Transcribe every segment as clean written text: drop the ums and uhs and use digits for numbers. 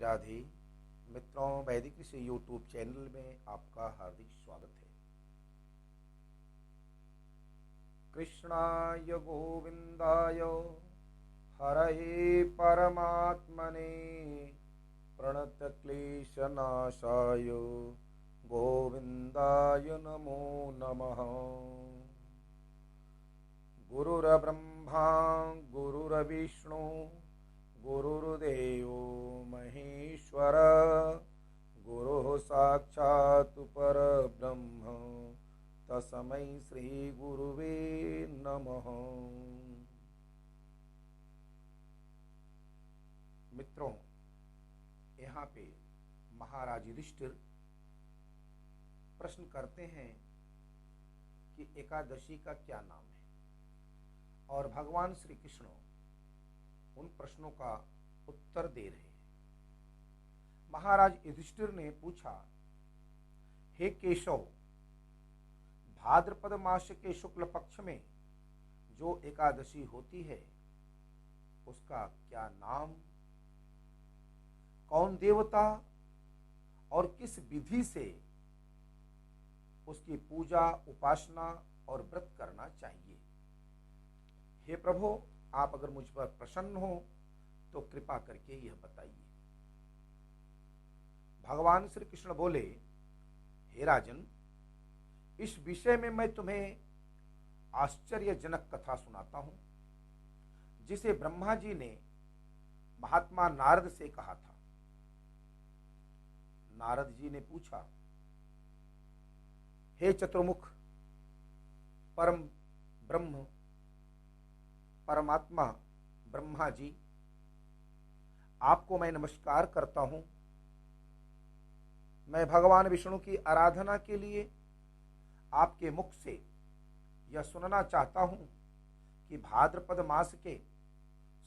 राधे मित्रों, वैदिक ऋषि YouTube channel में आपका हार्दिक स्वागत है। कृष्णाय गोविंदाय हरये परमात्मने प्रणतक्लेशनाशाय गोविंदाय नमो नमः। गुरुर्ब्रह्मा गुरुर्विष्णु गुरुर्देवो महेश्वर गुरुः साक्षात् परब्रह्म तस्मै श्री गुरुवे नमः। मित्रों, यहाँ पे महाराज युधिष्ठिर प्रश्न करते हैं कि एकादशी का क्या नाम है, और भगवान श्री कृष्ण उन प्रश्नों का उत्तर दे रहे हैं। महाराज युधिष्ठिर ने पूछा, हे केशव, भाद्रपद मास के शुक्ल पक्ष में जो एकादशी होती है उसका क्या नाम, कौन देवता और किस विधि से उसकी पूजा उपासना और व्रत करना चाहिए। हे प्रभु, आप अगर मुझ पर प्रसन्न हो तो कृपा करके यह बताइए। भगवान श्री कृष्ण बोले, हे राजन, इस विषय में मैं तुम्हें आश्चर्यजनक कथा सुनाता हूं, जिसे ब्रह्मा जी ने महात्मा नारद से कहा था। नारद जी ने पूछा, हे चतुर्मुख परम ब्रह्म परमात्मा ब्रह्मा जी, आपको मैं नमस्कार करता हूं। मैं भगवान विष्णु की आराधना के लिए आपके मुख से यह सुनना चाहता हूं कि भाद्रपद मास के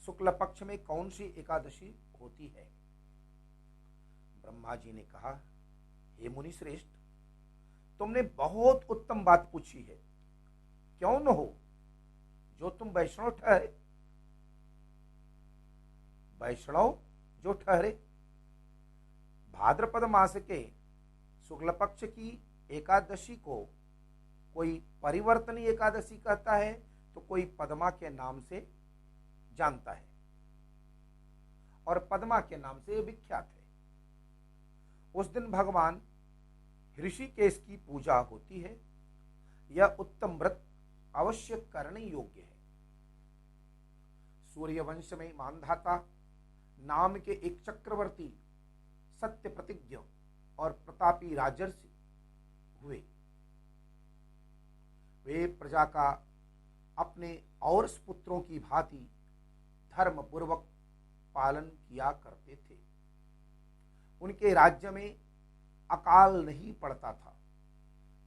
शुक्ल पक्ष में कौन सी एकादशी होती है। ब्रह्मा जी ने कहा, हे मुनि श्रेष्ठ, तुमने बहुत उत्तम बात पूछी है। क्यों न हो जो तुम वैष्णव ठहरे, वैष्णव जो ठहरे। भाद्रपद मास के शुक्ल पक्ष की एकादशी को कोई परिवर्तनी एकादशी कहता है तो कोई पद्मा के नाम से जानता है, और पद्मा के नाम से विख्यात है। उस दिन भगवान ऋषिकेश की पूजा होती है। यह उत्तम व्रत अवश्य करने योग्य है। सूर्यवंश में मानधाता नाम के एक चक्रवर्ती सत्य प्रतिज्ञ और प्रतापी राजर्षि हुए। वे प्रजा का अपने और पुत्रों की भांति धर्म पूर्वक पालन किया करते थे। उनके राज्य में अकाल नहीं पड़ता था,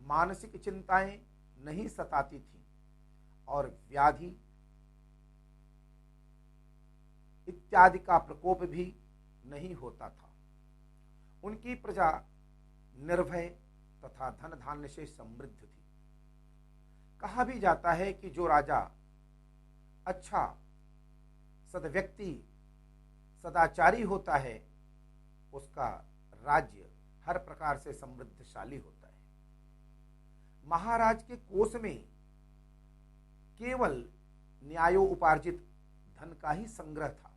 मानसिक चिंताएं नहीं सताती थी, और व्याधि इत्यादि का प्रकोप भी नहीं होता था। उनकी प्रजा निर्भय तथा धन धान्य से समृद्ध थी। कहा भी जाता है कि जो राजा अच्छा सद्व्यक्ति सदाचारी होता है उसका राज्य हर प्रकार से समृद्धशाली होता है। महाराज के कोष में केवल न्यायोपार्जित धन का ही संग्रह था।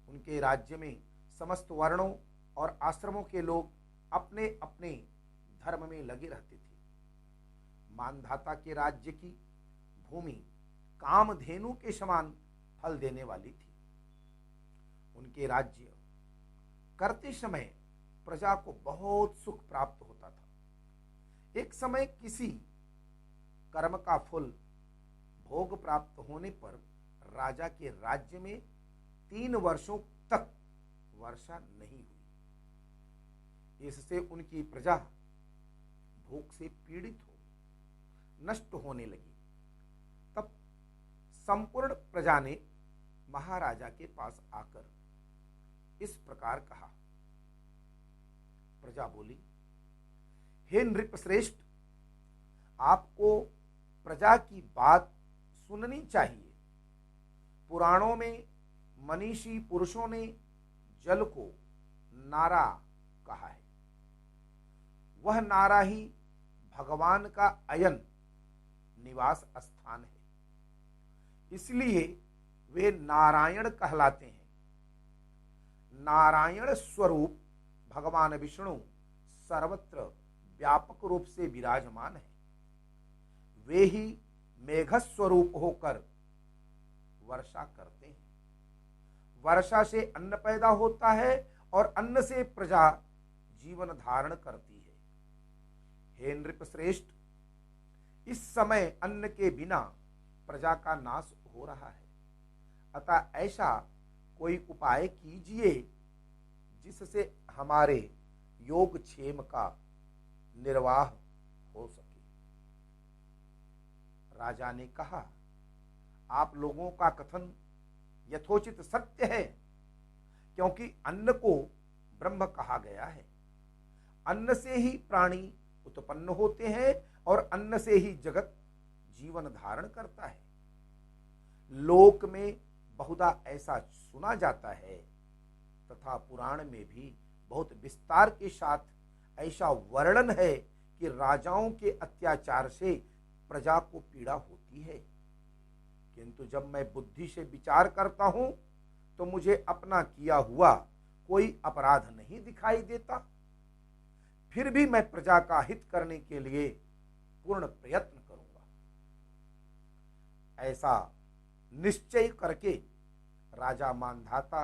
उनके राज्य में समस्त वर्णों और आश्रमों के लोग अपने अपने धर्म में लगे रहते थे। मानधाता के राज्य की भूमि कामधेनु के समान फल देने वाली थी। उनके राज्य करते समय प्रजा को बहुत सुख प्राप्त होता था। एक समय किसी कर्म का फल भोग प्राप्त होने पर राजा के राज्य में 3 वर्षों तक वर्षा नहीं हुई। इससे उनकी प्रजा भूख से पीड़ित हो नष्ट होने लगी। तब संपूर्ण प्रजा ने महाराजा के पास आकर इस प्रकार कहा। प्रजा बोली, हे नृप श्रेष्ठ, आपको प्रजा की बात सुननी चाहिए। पुराणों में मनीषी पुरुषों ने जल को नारा कहा है। वह नारा ही भगवान का अयन निवास स्थान है, इसलिए वे नारायण कहलाते हैं। नारायण स्वरूप भगवान विष्णु सर्वत्र व्यापक रूप से विराजमान है। वे ही मेघ स्वरूप होकर वर्षा करते हैं। वर्षा से अन्न पैदा होता है और अन्न से प्रजा जीवन धारण करती है। हे नृपश्रेष्ठ, इस समय अन्न के बिना प्रजा का नाश हो रहा है, अतः ऐसा कोई उपाय कीजिए जिससे हमारे योगक्षेम का निर्वाह हो सके। राजा ने कहा, आप लोगों का कथन यथोचित सत्य है, क्योंकि अन्न को ब्रह्म कहा गया है। अन्न से ही प्राणी उत्पन्न होते हैं और अन्न से ही जगत जीवन धारण करता है। लोक में बहुधा ऐसा सुना जाता है तथा पुराण में भी बहुत विस्तार के साथ ऐसा वर्णन है कि राजाओं के अत्याचार से प्रजा को पीड़ा होती है, किंतु जब मैं बुद्धि से विचार करता हूं तो मुझे अपना किया हुआ कोई अपराध नहीं दिखाई देता। फिर भी मैं प्रजा का हित करने के लिए पूर्ण प्रयत्न करूंगा। ऐसा निश्चय करके राजा मानधाता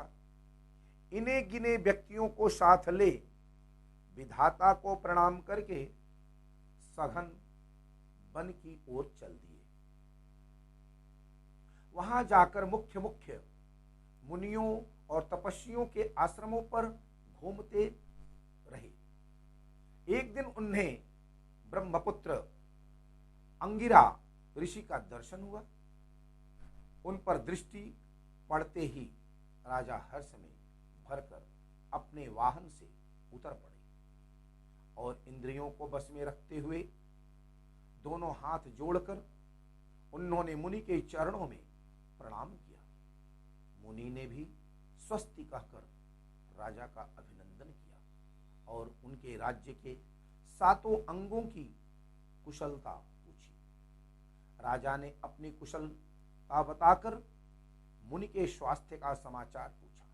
इने गिने व्यक्तियों को साथ ले विधाता को प्रणाम करके सघन वन की ओर चल दिए। वहां जाकर मुख्य मुख्य मुनियों और तपस्वियों के आश्रमों पर घूमते रहे। एक दिन उन्हें ब्रह्मपुत्र अंगिरा ऋषि का दर्शन हुआ। उन पर दृष्टि पड़ते ही राजा हर्ष में भरकर अपने वाहन से उतर पड़े और इंद्रियों को बस में रखते हुए दोनों हाथ जोड़कर उन्होंने मुनि के चरणों में प्रणाम किया। मुनि ने भी स्वस्ति कहकर राजा का अभिनंदन किया और उनके राज्य के 7 अंगों की कुशलता पूछी। राजा ने अपनी कुशलता बताकर मुनि के स्वास्थ्य का समाचार पूछा।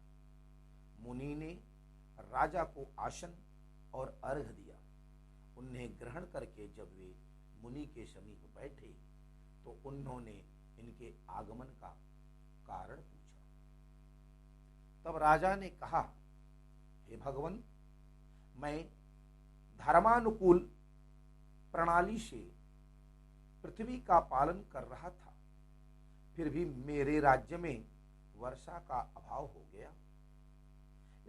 मुनि ने राजा को आसन और अर्घ दिया। उन्हें ग्रहण करके जब वे मुनि के समीप बैठे तो उन्होंने इनके आगमन का कारण पूछा। तब राजा ने कहा, हे भगवन, मैं धर्मानुकूल प्रणाली से पृथ्वी का पालन कर रहा था, फिर भी मेरे राज्य में वर्षा का अभाव हो गया।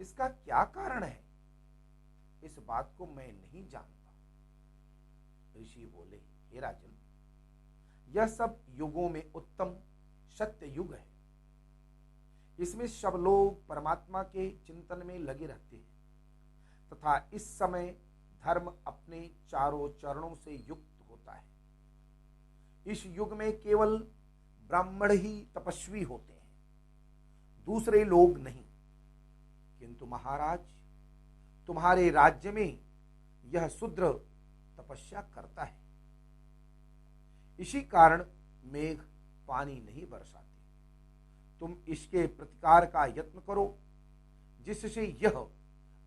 इसका क्या कारण है, इस बात को मैं नहीं जानता। ऋषि बोले, हे राजन, यह सब युगों में उत्तम सत्य युग है। इसमें सब लोग परमात्मा के चिंतन में लगे रहते हैं तथा इस समय धर्म अपने चारों चरणों से युक्त होता है। इस युग में केवल ब्राह्मण ही तपस्वी होते हैं, दूसरे लोग नहीं। किंतु महाराज, तुम्हारे राज्य में यह शूद्र तपस्या करता है, इसी कारण मेघ पानी नहीं बरसाते। तुम इसके प्रतिकार का यत्न करो जिससे यह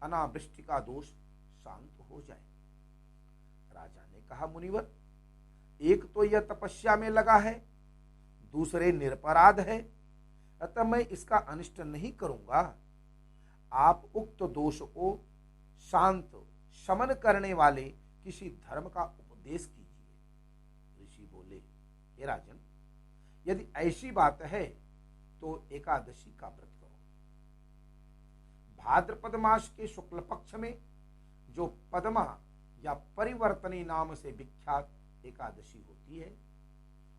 अनावृष्टि का दोष शांत हो जाए। राजा ने कहा, मुनिवर, एक तो यह तपस्या में लगा है, दूसरे निरपराध है, अतः मैं इसका अनिष्ट नहीं करूंगा। आप उक्त दोष को शांत शमन करने वाले किसी धर्म का उपदेश कीजिए। ऋषि बोले, हे राजन, यदि ऐसी बात है तो एकादशी का व्रत करो। भाद्रपद मास के शुक्ल पक्ष में जो पद्मा या परिवर्तनी नाम से विख्यात एकादशी होती है,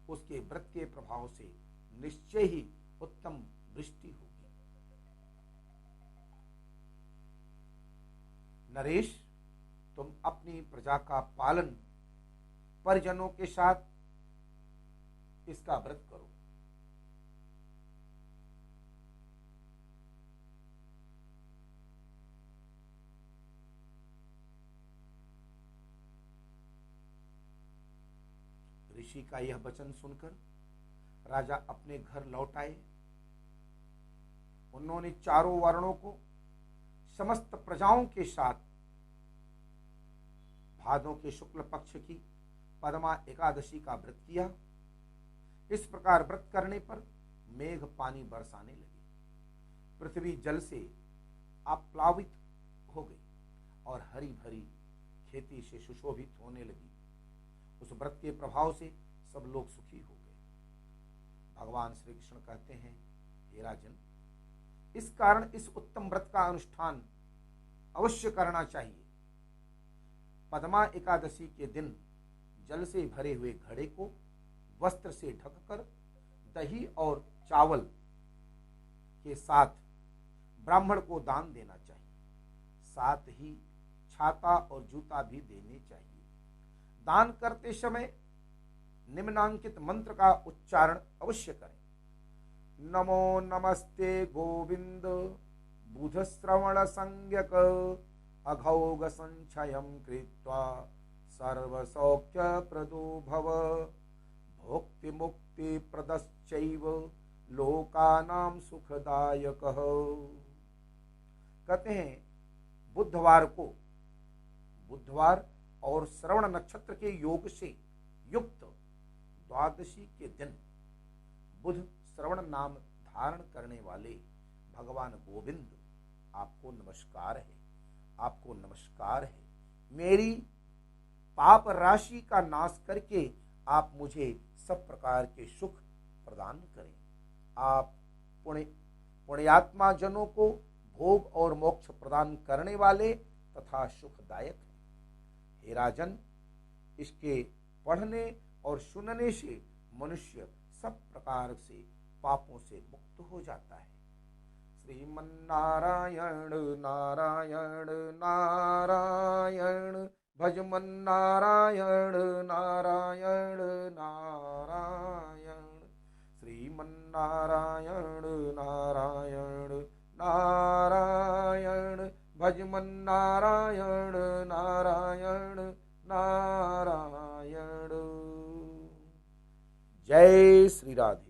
उसके व्रत के प्रभाव से निश्चय ही उत्तम वृष्टि होगी। नरेश, तुम अपनी प्रजा का पालन परिजनों के साथ इसका व्रत करो। ऋषि का यह वचन सुनकर राजा अपने घर लौट आए। उन्होंने चारों वर्णों को समस्त प्रजाओं के साथ भादों के शुक्ल पक्ष की पद्मा एकादशी का व्रत किया। इस प्रकार व्रत करने पर मेघ पानी बरसाने लगे, पृथ्वी जल से आप्लावित हो गई और हरी भरी खेती से सुशोभित होने लगी। उस व्रत के प्रभाव से सब लोग सुखी हो गए। भगवान श्री कृष्ण कहते हैं, हे राजन, इस कारण इस उत्तम व्रत का अनुष्ठान अवश्य करना चाहिए। पद्मा एकादशी के दिन जल से भरे हुए घड़े को वस्त्र से ढककर दही और चावल के साथ ब्राह्मण को दान देना चाहिए। साथ ही छाता और जूता भी देने चाहिए। दान करते समय निम्नांकित मंत्र का उच्चारण अवश्य करें। नमो नमस्ते गोविंद बुध श्रवण संज्ञक अघौग संचयं कृत्वा सर्व सौख्य प्रदो भव भोक्ति मुक्ति प्रदश्चैव लोकानां सुखदायकः। कहते हैं बुधवार और श्रवण नक्षत्र के योग से युक्त द्वादशी के दिन बुध श्रवण नाम धारण करने वाले भगवान गोविंद आपको नमस्कार है, आपको नमस्कार है। मेरी पाप राशि का नाश करके आप मुझे सब प्रकार के सुख प्रदान करें। आप पुण्यात्मा जनों को भोग और मोक्ष प्रदान करने वाले तथा सुखदायक हैं। हे राजन, इसके पढ़ने और सुनने से मनुष्य सब प्रकार से पापों से मुक्त हो जाता है। श्रीमन्नारायण नारायण नारायण भजमन नारायण नारायण नारायण श्रीमन्नारायण नारायण नारायण भजमन नारायण नारायण नारायण। जय श्री राधे।